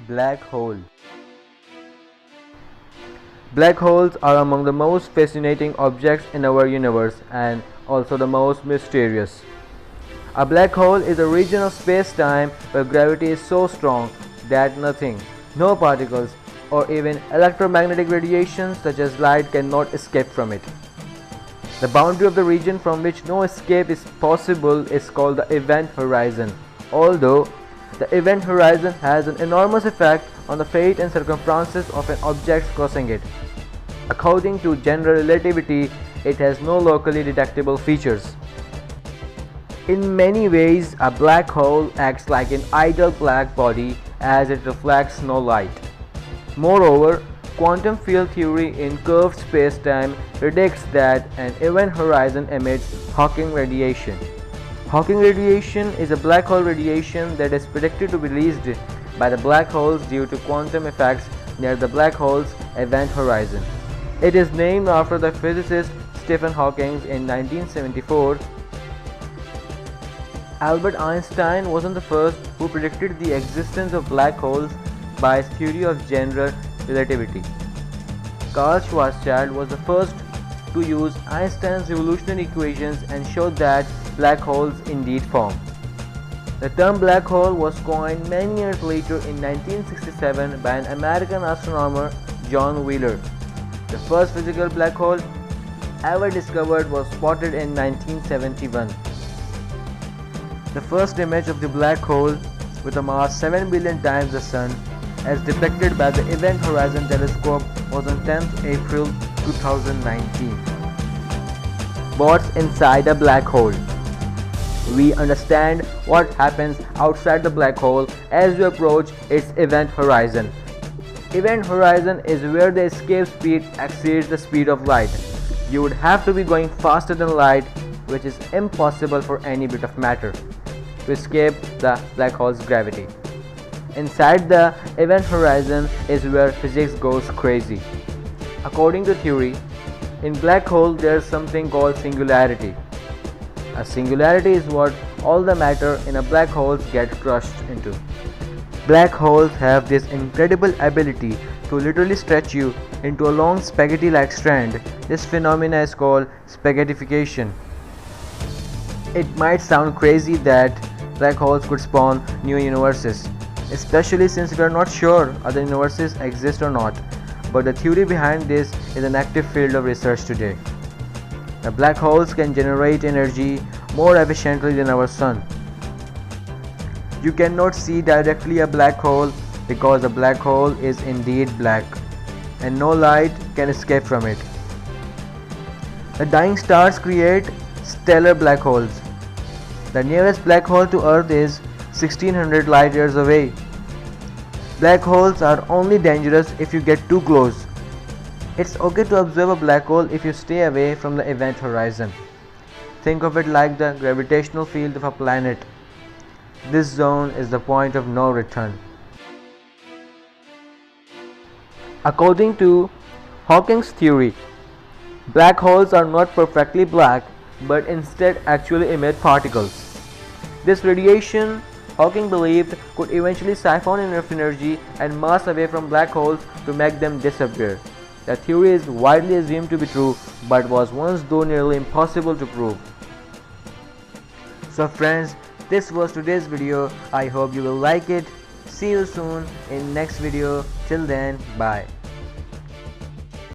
Black hole. Black holes are among the most fascinating objects in our universe and also the most mysterious. A black hole is a region of space-time where gravity is so strong that nothing, no particles, or even electromagnetic radiation such as light cannot escape from it. The boundary of the region from which no escape is possible is called the event horizon, although the event horizon has an enormous effect on the fate and circumstances of an object crossing it. According to general relativity, it has no locally detectable features. In many ways, a black hole acts like an idle black body as it reflects no light. Moreover, quantum field theory in curved space-time predicts that an event horizon emits Hawking radiation. Hawking radiation is a black hole radiation that is predicted to be released by the black holes due to quantum effects near the black hole's event horizon. It is named after the physicist Stephen Hawking in 1974. Albert Einstein wasn't the first who predicted the existence of black holes by his theory of general relativity. Carl Schwarzschild was the first to use Einstein's revolutionary equations and show that black holes indeed form. The term black hole was coined many years later in 1967 by an American astronomer, John Wheeler. The first physical black hole ever discovered was spotted in 1971. The first image of the black hole with a mass 7 billion times the Sun, as depicted by the Event Horizon Telescope, was on 10th April 2019. What's inside a black hole? We understand what happens outside the black hole as we approach its event horizon. Event horizon is where the escape speed exceeds the speed of light. You would have to be going faster than light, which is impossible for any bit of matter, to escape the black hole's gravity. Inside the event horizon is where physics goes crazy. According to theory, in black hole there is something called singularity. A singularity is what all the matter in a black hole gets crushed into. Black holes have this incredible ability to literally stretch you into a long spaghetti-like strand. This phenomena is called spaghettification. It might sound crazy that black holes could spawn new universes, especially since we are not sure other universes exist or not, but the theory behind this is an active field of research today. The black holes can generate energy more efficiently than our Sun. You cannot see directly a black hole because a black hole is indeed black, and no light can escape from it. The dying stars create stellar black holes. The nearest black hole to Earth is 1600 light years away. Black holes are only dangerous if you get too close. It's okay to observe a black hole if you stay away from the event horizon. Think of it like the gravitational field of a planet. This zone is the point of no return. According to Hawking's theory, black holes are not perfectly black, but instead actually emit particles. This radiation, Hawking believed, could eventually siphon enough energy and mass away from black holes to make them disappear. The theory is widely assumed to be true, but was once though nearly impossible to prove. So friends, this was today's video. I hope you will like it. See you soon in next video. Till then, bye.